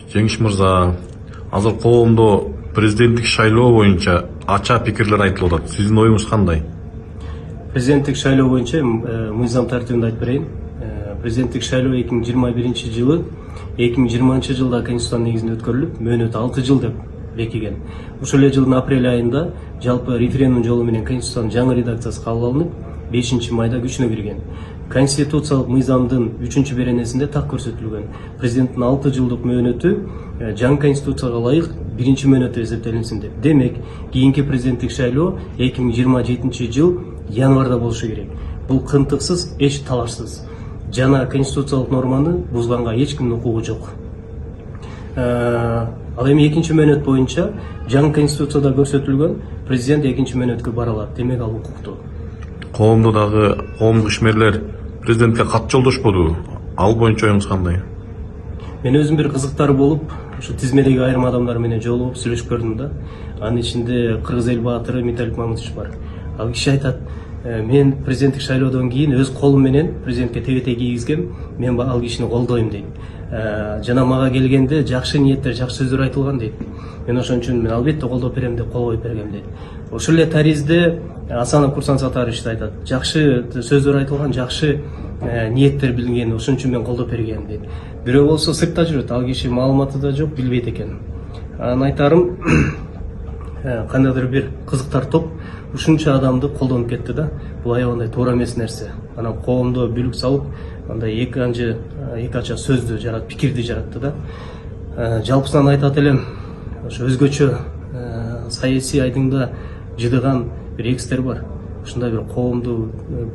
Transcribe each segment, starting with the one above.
Жеңиш мырза, азыр коомдо президенттик шайлоо боюнча ача пикирлер айтылып атат. Сиздин оюңуз кандай? Президенттик шайлоо боюнча мыйзам тартибинде айтып берейин. Президенттик шайлоо 2021 жылы 2020 жылда Конституциянын негизинде өткөрүлүп, мөөнөтү 6 жыл деп бекиген. Ошол эле жылдын апрель айында жалпы референдум жолу менен Конституциянын жаңы редакциясы кабыл алынып, 5 майда күчүнө кирген. Конституциялык мыйзамдын 3-беренесинде так көрсөтүлгөн. Президенттин 6 жылдык мөөнөтү жаңы конституцияга ылайык 1-мөөнөтү эсептелинсин деп. Демек, кийинки президенттик шайлоо 2027 жыл январда болушу керек. Бул кынтыксыз, эч талашсыз. Жана конституциялык норманы бузганга эч кимдин укугу жок. Ал эми 2-мөөнөт боюнча жаңы конституцияда көрсөтүлгөн президент 2-мөөнөткө бара алат. Демек, ал укуктуу. Коомдо дагы коомдук ишмерлер президентке кат жолдошподу. Ал боюнча оюңуз кандай? Мен өзүм бир кызыктары болуп, ушу тизмедеги айрым адамдар менен жолугуп сүйлөшүп көрдүм да. Анын ичинде Кыргыз эл баатыры Металлик Мамытович бар. Ал киши айтат, мен президенттик шайлоодон кийин өз колум менен президентке тебе кийгизгем, мен ал кишини колдойм дейт. Жана мага келгенде жакшы ниеттер, жакшы сөздөр айтылган дейт. Мен ошон үчүн мен албетте колдоп берем деп кол коюп бергем дейт. Ошол эле таризде Асанов Курсан Сатарович да айтат, жакшы сөздөр айтылган, жакшы ниеттер билинген, ошон үчүн мен колдоп бергем дейт. Бирөө болсо сыртта жүрөт, ал киши маалыматы да жок, билбейт экен. Анан айтарым, кандайдыр бир кызыктар топ ушунча адамды колдонуп кетти да. Бул аябагандай туура эмес нерсе. Анан коомдо бүлүк салып, андай эки ача сөздү жарат, пикирди жаратты да. Жалпысынан айтат элем, ошо өзгөчө саясий айдыңда жыдыган бир экстер бар. Ушундай бир коомду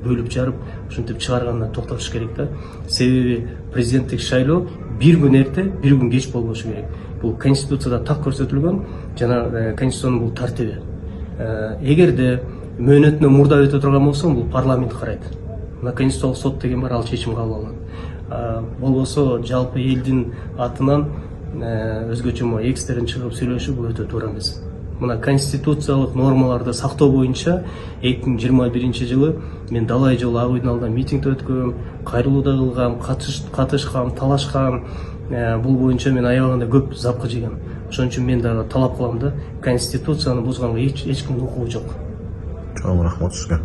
бөлүп жарып, ушинтип чыгаргандан токтотуш керек да. Себеби президенттик шайлоо бир күн эрте, бир күн кеч болбошу керек. Бул конституцияда так көрсөтүлгөн, жана конституциянын бул тартиби. Эгерде мөөнөтүнөн мурда өтө турган болсо, бул парламент карайт. Мына конституциялык сот деген бар, ал чечим кабыл алат. Болбосо жалпы элдин атынан өзгөчө экстерин чыгып сүйлөшүү бул өтө туура эмес. Мына конституциялык нормаларды сактоо боюнча 2021 жылы мен далай жолу Ак үйдүн алдында митинг өткөм, кайрылуу да кылгам, катышкам, талашкам. Бул боюнча мен аябагында көп запкы жегем. Ошон үчүн мен дагы талап кылам да, конституцияны бузганга эч кимдин укугу жок. Чоң рахмат сизге.